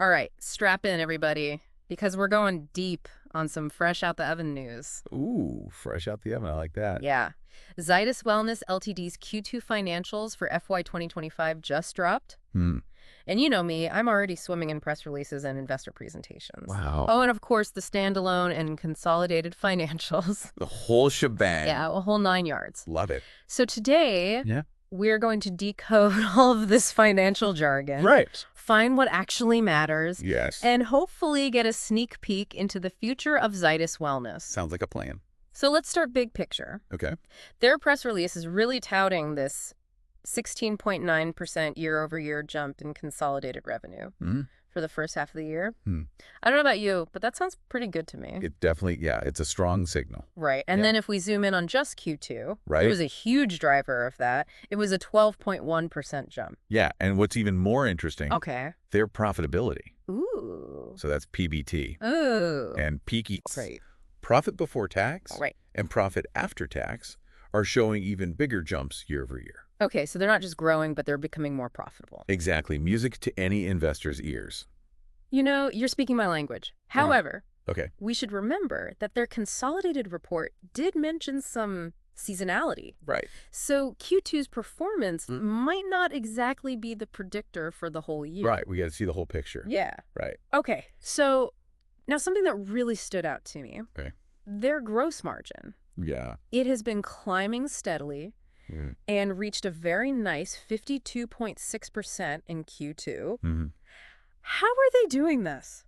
All right, strap in, everybody, because we're going deep on some fresh out the oven news. Ooh, fresh out the oven. I like that. Yeah. Zydus Wellness Ltd's Q2 financials for FY 2025 just dropped. And you know me, I'm already swimming in press releases and investor presentations. Wow. Oh, and of course, the standalone and consolidated financials. The whole shebang. Yeah, a whole 9 yards. Love it. So today, Yeah. we're going to decode all of this financial jargon. Right. Find what actually matters. Yes. And hopefully get a sneak peek into the future of Zydus Wellness. Sounds like a plan. So let's start big picture. Okay. Their press release is really touting this 16.9% year-over-year jump in consolidated revenue for the first half of the year. I don't know about you, but that sounds pretty good to me. It definitely, yeah, it's a strong signal. Right. And then if we zoom in on just Q2, Right. it was a huge driver of that. It was a 12.1% jump. Yeah, and what's even more interesting, Okay. their profitability. Ooh. So that's PBT. Ooh. And peaky. Right. Profit before tax Right. and profit after tax are showing even bigger jumps year over year. Okay, so they're not just growing, but they're becoming more profitable. Exactly. Music to any investor's ears. You know, you're speaking my language. However, Okay. we should remember that their consolidated report did mention some seasonality. Right. So Q2's performance might not exactly be the predictor for the whole year. Right. We got to see the whole picture. Yeah. Right. Okay, so now something that really stood out to me, Okay. their gross margin. Yeah. It has been climbing steadily and reached a very nice 52.6% in Q2. How are they doing this?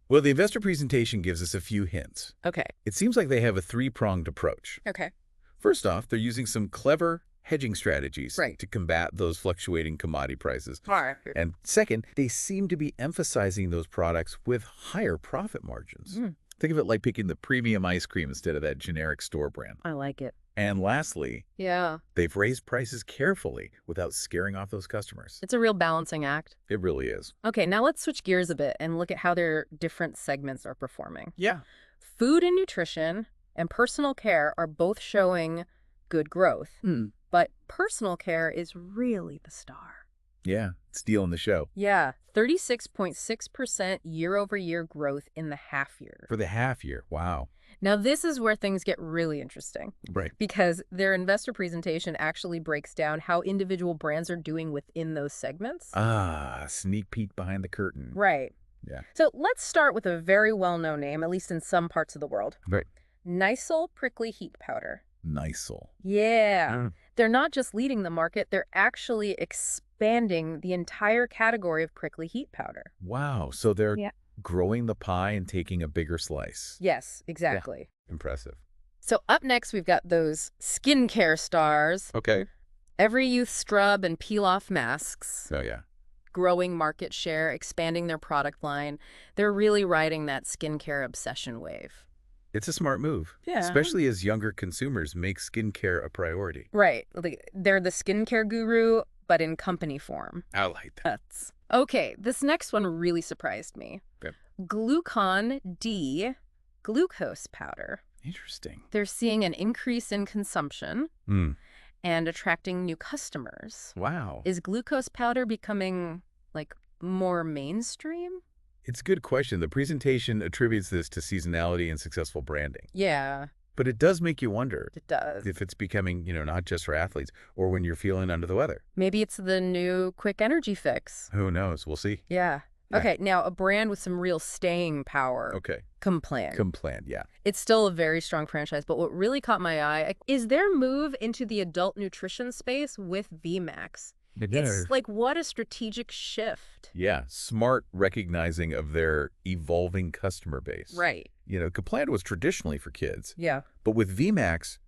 Well, the investor presentation gives us a few hints. Okay. It seems like they have a three-pronged approach. Okay. First off, they're using some clever hedging strategies Right. to combat those fluctuating commodity prices. All right. And second, they seem to be emphasizing those products with higher profit margins. Think of it like picking the premium ice cream instead of that generic store brand. I like it. And lastly, Yeah. they've raised prices carefully without scaring off those customers. It's a real balancing act. It really is. Okay, now let's switch gears a bit and look at how their different segments are performing. Yeah. Food and nutrition and personal care are both showing good growth, but personal care is really the star. Yeah, stealing the show. Yeah, 36.6% year-over-year growth in the half year. For the half year, wow. Now, this is where things get really interesting. Right. Because their investor presentation actually breaks down how individual brands are doing within those segments. Ah, sneak peek behind the curtain. Right. Yeah. So let's start with a very well-known name, at least in some parts of the world. Right. Nysol Prickly Heat Powder. Nysol. Yeah. They're not just leading the market, they're actually expanding the entire category of prickly heat powder. Wow, so they're Yeah. growing the pie and taking a bigger slice. Yes, exactly. Impressive. So up next, we've got those skincare stars. Okay. Every Youth Scrub and Peel-Off Masks. Oh, yeah. Growing market share, expanding their product line. They're really riding that skincare obsession wave. It's a smart move. Yeah. Especially as younger consumers make skincare a priority. Right. They're the skincare guru, but in company form. I like that. Okay, this next one really surprised me. Okay. Glucon-D glucose powder. Interesting. They're seeing an increase in consumption and attracting new customers. Wow. Is glucose powder becoming, like, more mainstream? It's a good question. The presentation attributes this to seasonality and successful branding. Yeah, But it does make you wonder it does. if it's becoming, not just for athletes or when you're feeling under the weather. Maybe it's the new quick energy fix. Who knows? We'll see. Yeah. Okay, now a brand with some real staying power. Okay. Complan. Complan, yeah. It's still a very strong franchise, but what really caught my eye is their move into the adult nutrition space with VMAX. It's like, what a strategic shift. Yeah, smart recognizing of their evolving customer base. Right. Complan was traditionally for kids, Yeah. but with VMAX,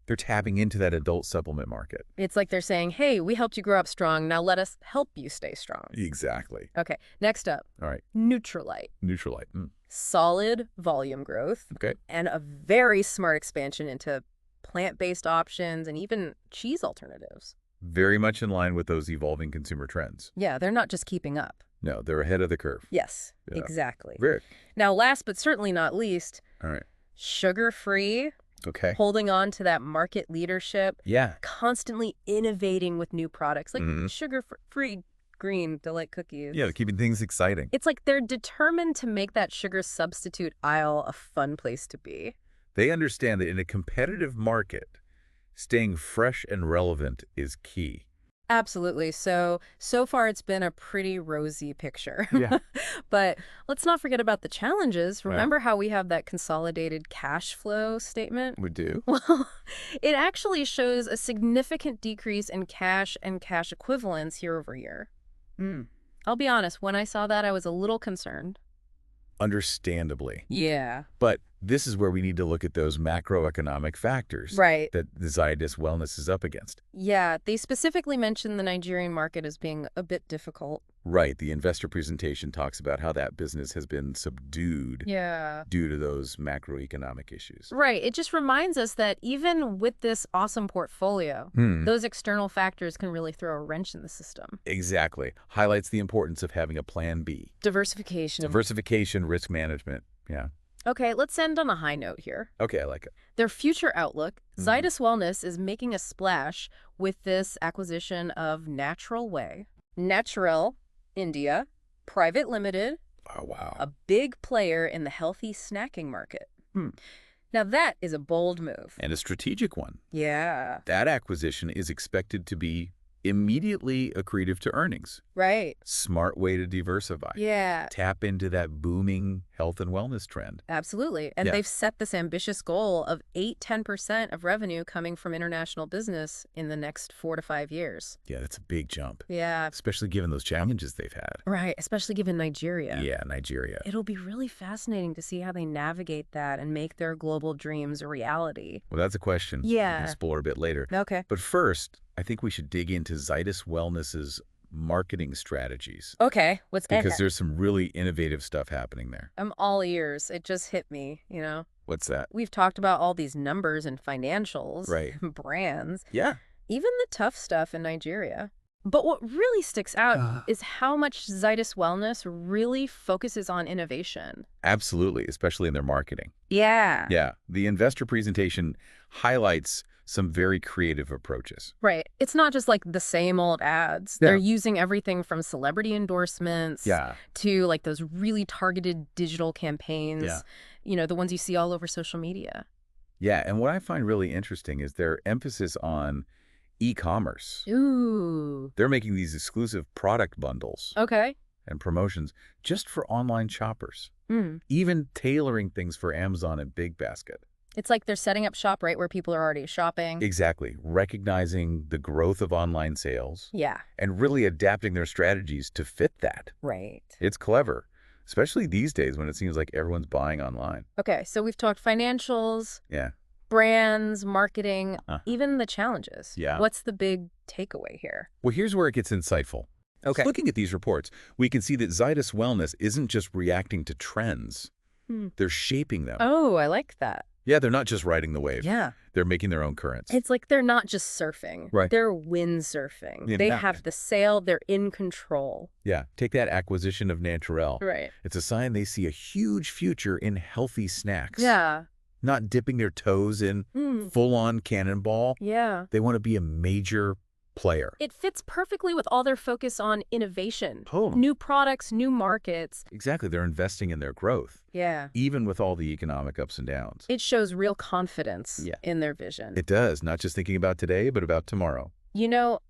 they're tapping into that adult supplement market. It's like they're saying, hey, we helped you grow up strong. Now let us help you stay strong. Exactly. Okay, next up, All right. Nutrilite. Nutrilite. Solid volume growth Okay. and a very smart expansion into plant-based options and even cheese alternatives. Very much in line with those evolving consumer trends. Yeah, they're not just keeping up. No, they're ahead of the curve. Yes, Yeah. exactly. Very. Now, last but certainly not least, All right. sugar-free, Okay. holding on to that market leadership, Yeah. constantly innovating with new products, like Mhm. sugar-free green Delight cookies. Yeah, keeping things exciting. It's like they're determined to make that sugar substitute aisle a fun place to be. They understand that in a competitive market, staying fresh and relevant is key. Absolutely. So far it's been a pretty rosy picture. Yeah. But let's not forget about the challenges. Right. Remember how we have that consolidated cash flow statement? We do. Well, it actually shows a significant decrease in cash and cash equivalents year over year. I'll be honest, when I saw that, I was a little concerned. Understandably. Yeah. But this is where we need to look at those macroeconomic factors Right. that the Zydus Wellness is up against. Yeah, they specifically mentioned the Nigerian market as being a bit difficult. Right. The investor presentation talks about how that business has been subdued Yeah. due to those macroeconomic issues. Right. It just reminds us that even with this awesome portfolio, those external factors can really throw a wrench in the system. Exactly. Highlights the importance of having a plan B. Diversification. Diversification, risk management. Yeah. Okay, let's end on a high note here. Okay, I like it. Their future outlook, Zydus Wellness is making a splash with this acquisition of Natural Way. Natural, India, private limited, Oh, wow. a big player in the healthy snacking market. Now that is a bold move. And a strategic one. Yeah. That acquisition is expected to be immediately accretive to earnings. Right. Smart way to diversify. Yeah. Tap into that booming health and wellness trend. Absolutely. And Yeah. they've set this ambitious goal of 8–10% of revenue coming from international business in the next 4 to 5 years. Yeah, that's a big jump, Yeah. especially given those challenges they've had. Right. Especially given Nigeria. Yeah, Nigeria. It'll be really fascinating to see how they navigate that and make their global dreams a reality. Well, that's a question. Yeah. We can explore a bit later. Okay. But first, I think we should dig into Zydus Wellness's marketing strategies Okay. because there's some really innovative stuff happening there. I'm all ears. It just hit me, you know. What's that? We've talked about all these numbers and financials, Right. brands, Yeah. even the tough stuff in Nigeria. But what really sticks out is how much Zydus Wellness really focuses on innovation. Absolutely, especially in their marketing. Yeah. Yeah. The investor presentation highlights some very creative approaches. Right. It's not just like the same old ads. Yeah. They're using everything from celebrity endorsements to like those really targeted digital campaigns, Yeah. you know, the ones you see all over social media. Yeah, and what I find really interesting is their emphasis on e-commerce. Ooh. They're making these exclusive product bundles Okay. and promotions just for online shoppers, Mm. even tailoring things for Amazon and Big Basket. It's like they're setting up shop right where people are already shopping. Exactly. Recognizing the growth of online sales Yeah. and really adapting their strategies to fit that. Right. It's clever, especially these days when it seems like everyone's buying online. Okay. So we've talked financials, Yeah. brands, marketing, even the challenges. Yeah. What's the big takeaway here? Well, here's where it gets insightful. Okay. Looking at these reports, we can see that Zydus Wellness isn't just reacting to trends. They're shaping them. Oh, I like that. Yeah, they're not just riding the wave. Yeah. They're making their own currents. It's like they're not just surfing. Right. They're windsurfing. Yeah. They have the sail. They're in control. Yeah, take that acquisition of Naturel. Right. It's a sign they see a huge future in healthy snacks. Yeah. Not dipping their toes in full-on cannonball. Yeah. They want to be a major player. It fits perfectly with all their focus on innovation. Totally. New products, new markets. Exactly. They're investing in their growth, Yeah. even with all the economic ups and downs. It shows real confidence in their vision. It does, not just thinking about today, but about tomorrow. You know,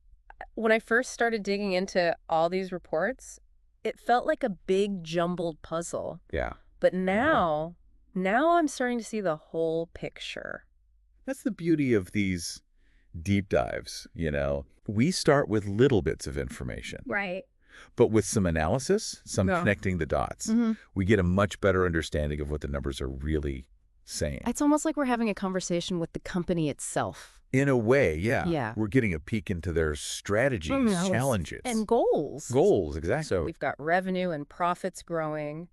when I first started digging into all these reports, it felt like a big jumbled puzzle. Yeah. But now I'm starting to see the whole picture. That's the beauty of these deep dives, you know. We start with little bits of information. Right. But with some analysis, some connecting the dots, we get a much better understanding of what the numbers are really saying. It's almost like we're having a conversation with the company itself. In a way, yeah. Yeah. We're getting a peek into their strategies, challenges. And goals. Goals, exactly. So we've got revenue and profits growing,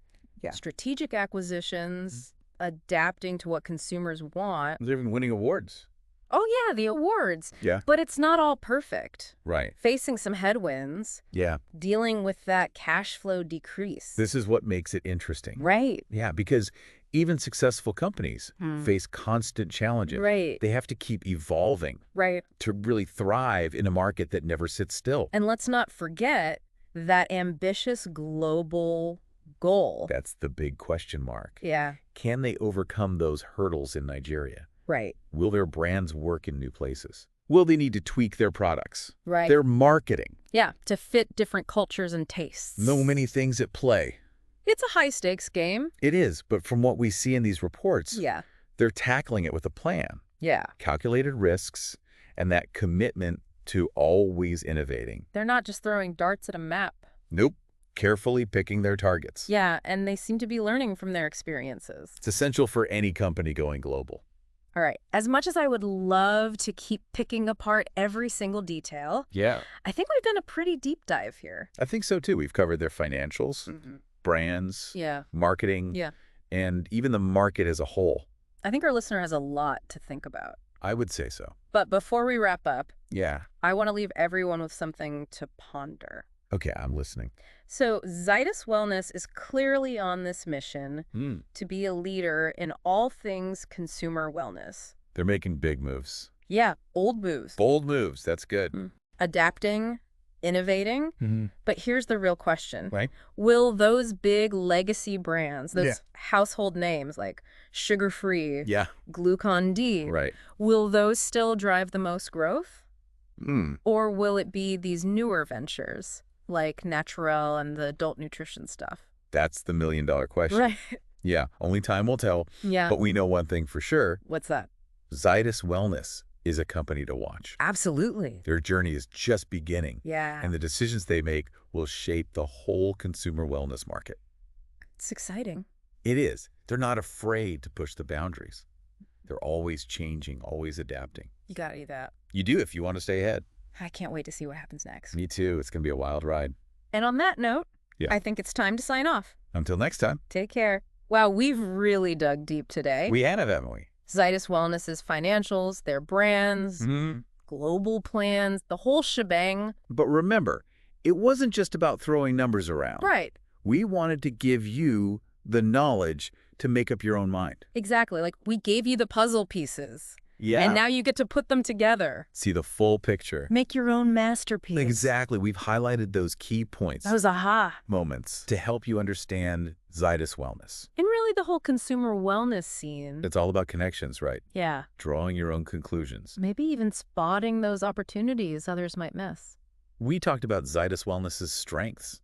strategic acquisitions, adapting to what consumers want. They're even winning awards. Oh, yeah, the awards. Yeah. But it's not all perfect. Right. Facing some headwinds. Yeah. Dealing with that cash flow decrease. This is what makes it interesting. Right. Yeah, because even successful companies face constant challenges. Right. They have to keep evolving Right. to really thrive in a market that never sits still. And let's not forget that ambitious global goal. That's the big question mark. Yeah. Can they overcome those hurdles in Nigeria? Right. Will their brands work in new places? Will they need to tweak their products? Right. Their marketing? Yeah, to fit different cultures and tastes. So many things at play. It's a high-stakes game. It is, but from what we see in these reports, Yeah. they're tackling it with a plan. Yeah. Calculated risks and that commitment to always innovating. They're not just throwing darts at a map. Nope. Carefully picking their targets. Yeah, and they seem to be learning from their experiences. It's essential for any company going global. All right. As much as I would love to keep picking apart every single detail, Yeah. I think we've done a pretty deep dive here. I think so too. We've covered their financials, brands, Yeah. marketing, Yeah. and even the market as a whole. I think our listener has a lot to think about. I would say so. But before we wrap up, Yeah. I want to leave everyone with something to ponder. Okay, I'm listening. So Zydus Wellness is clearly on this mission to be a leader in all things consumer wellness. They're making big moves. Yeah, old moves. Bold moves. That's good. Adapting, innovating. But here's the real question. Right. Will those big legacy brands, those household names like Sugar-Free, Yeah. Glucon-D, Right. will those still drive the most growth? Or will it be these newer ventures like Naturel and the adult nutrition stuff? That's the million-dollar question. Right. Yeah. Only time will tell. Yeah. But we know one thing for sure. What's that? Zydus Wellness is a company to watch. Absolutely. Their journey is just beginning. Yeah. And the decisions they make will shape the whole consumer wellness market. It's exciting. It is. They're not afraid to push the boundaries. They're always changing, always adapting. You gotta eat that. You do if you want to stay ahead. I can't wait to see what happens next. Me too. It's going to be a wild ride. And on that note, Yeah. I think it's time to sign off. Until next time. Take care. Wow, we've really dug deep today. We have, haven't we? Zydus Wellness's financials, their brands, global plans, the whole shebang. But remember, it wasn't just about throwing numbers around. Right. We wanted to give you the knowledge to make up your own mind. Exactly. Like, we gave you the puzzle pieces. Yeah. And now you get to put them together. See the full picture. Make your own masterpiece. Exactly. We've highlighted those key points. Those aha moments to help you understand Zydus Wellness. And really the whole consumer wellness scene. It's all about connections, right? Yeah. Drawing your own conclusions. Maybe even spotting those opportunities others might miss. We talked about Zydus Wellness's strengths.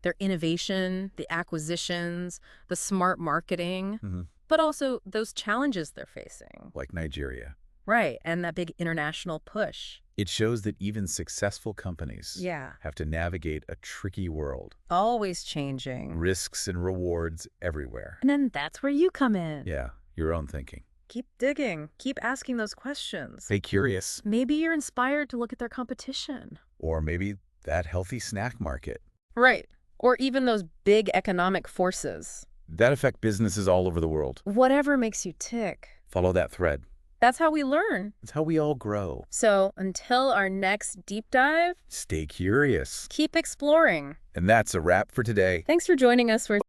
Their innovation, the acquisitions, the smart marketing, but also those challenges they're facing. Like Nigeria. Right, and that big international push. It shows that even successful companies have to navigate a tricky world. Always changing. Risks and rewards everywhere. And then that's where you come in. Yeah, your own thinking. Keep digging. Keep asking those questions. Stay curious. Maybe you're inspired to look at their competition. Or maybe that healthy snack market. Right. Or even those big economic forces. That affect businesses all over the world. Whatever makes you tick. Follow that thread. That's how we learn. That's how we all grow. So until our next deep dive, stay curious. Keep exploring. And that's a wrap for today. Thanks for joining us for